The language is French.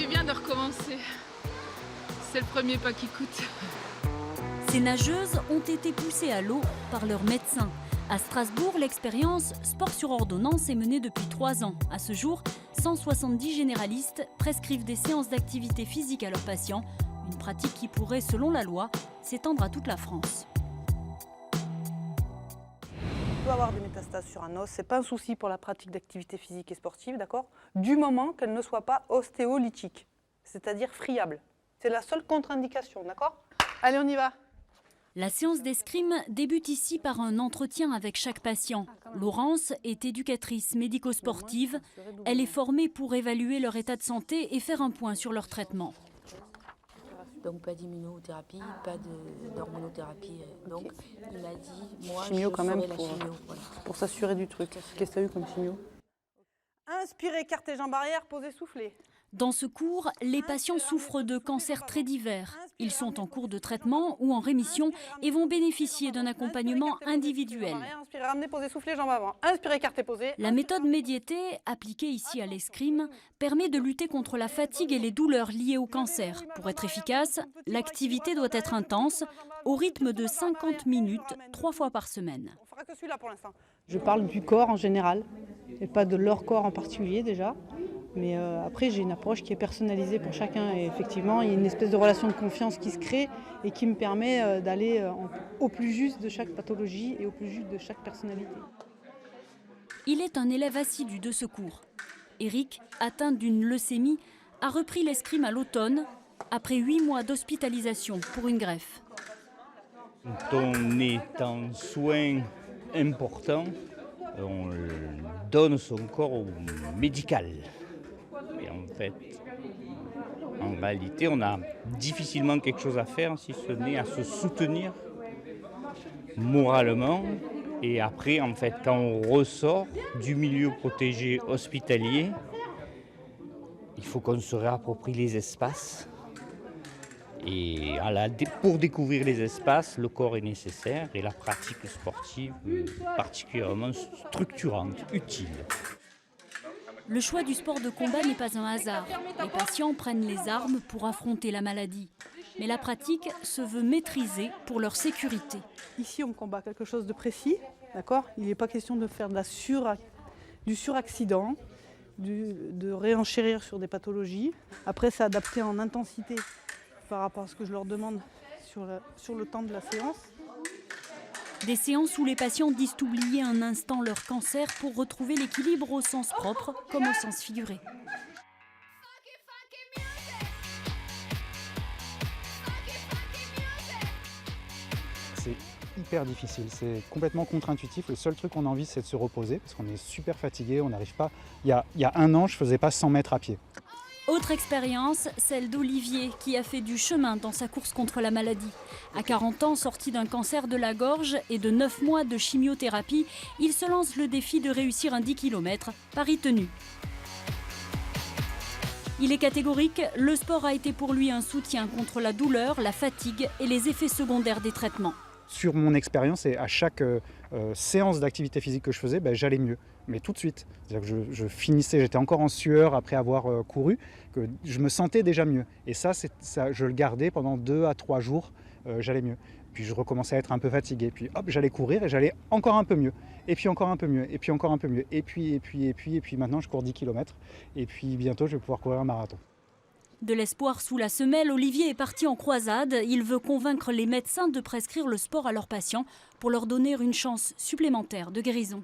du bien de recommencer. C'est le premier pas qui coûte. Ces nageuses ont été poussées à l'eau par leurs médecins. À Strasbourg, l'expérience Sport sur ordonnance est menée depuis 3 ans. À ce jour, 170 généralistes prescrivent des séances d'activité physique à leurs patients. Une pratique qui pourrait, selon la loi, s'étendre à toute la France. On peut avoir des métastases sur un os, c'est pas un souci pour la pratique d'activité physique et sportive, d'accord ? Du moment qu'elle ne soit pas ostéolytique, c'est-à-dire friable. C'est la seule contre-indication, d'accord ? Allez, on y va. La séance d'escrime débute ici par un entretien avec chaque patient. Laurence est éducatrice médico-sportive. Elle est formée pour évaluer leur état de santé et faire un point sur leur traitement. Donc pas d'immunothérapie, pas d'hormonothérapie. Donc il m'a dit, moi chimio je quand même ferai la chimio. Voilà. pour s'assurer du truc. Qu'est-ce que tu as eu comme chimio ? Inspirez, écartez jambes arrière, posez, soufflez. Dans ce cours, les patients souffrent de cancers très divers. Ils sont en cours de traitement ou en rémission et vont bénéficier d'un accompagnement individuel. Inspirez, ramenez, posez, soufflez, jambes avant. Inspirez, écartez, posez. La méthode Médiété, appliquée ici à l'escrime, permet de lutter contre la fatigue et les douleurs liées au cancer. Pour être efficace, l'activité doit être intense, au rythme de 50 minutes, 3 fois par semaine. On fera que celui-là pour l'instant. Je parle du corps en général, et pas de leur corps en particulier déjà. Mais après, j'ai une approche qui est personnalisée pour chacun. Et effectivement, il y a une espèce de relation de confiance qui se crée et qui me permet d'aller au plus juste de chaque pathologie et au plus juste de chaque personnalité. Il est un élève assidu de ce cours. Eric, atteint d'une leucémie, a repris l'escrime à l'automne, après 8 mois d'hospitalisation pour une greffe. Quand on est en soins importants, on donne son corps au médical. Et en réalité, on a difficilement quelque chose à faire si ce n'est à se soutenir moralement. Et après, en fait, quand on ressort du milieu protégé hospitalier, il faut qu'on se réapproprie les espaces. Et pour découvrir les espaces, le corps est nécessaire et la pratique sportive particulièrement structurante, utile. Le choix du sport de combat n'est pas un hasard. Les patients prennent les armes pour affronter la maladie. Mais la pratique se veut maîtrisée pour leur sécurité. Ici, on combat quelque chose de précis, d'accord ? Il n'est pas question de faire du suraccident, de réenchérir sur des pathologies. Après, c'est adapté en intensité par rapport à ce que je leur demande sur le temps de la séance. Des séances où les patients disent oublier un instant leur cancer pour retrouver l'équilibre au sens propre comme au sens figuré. C'est hyper difficile, c'est complètement contre-intuitif. Le seul truc qu'on a envie, c'est de se reposer parce qu'on est super fatigué, on n'arrive pas. Il y a 1 an, je ne faisais pas 100 mètres à pied. Autre expérience, celle d'Olivier, qui a fait du chemin dans sa course contre la maladie. À 40 ans, sorti d'un cancer de la gorge et de 9 mois de chimiothérapie, il se lance le défi de réussir un 10 km, pari tenu. Il est catégorique, le sport a été pour lui un soutien contre la douleur, la fatigue et les effets secondaires des traitements. Sur mon expérience, et à chaque séance d'activité physique que je faisais, j'allais mieux, mais tout de suite. C'est-à-dire que je finissais, j'étais encore en sueur après avoir couru, que je me sentais déjà mieux. Et ça, je le gardais pendant 2 à 3 jours, j'allais mieux. Puis je recommençais à être un peu fatigué, puis hop, j'allais courir et j'allais encore un peu mieux. Et puis encore un peu mieux, et puis encore un peu mieux. Et puis maintenant je cours 10 km, et puis bientôt je vais pouvoir courir un marathon. De l'espoir sous la semelle, Olivier est parti en croisade. Il veut convaincre les médecins de prescrire le sport à leurs patients pour leur donner une chance supplémentaire de guérison.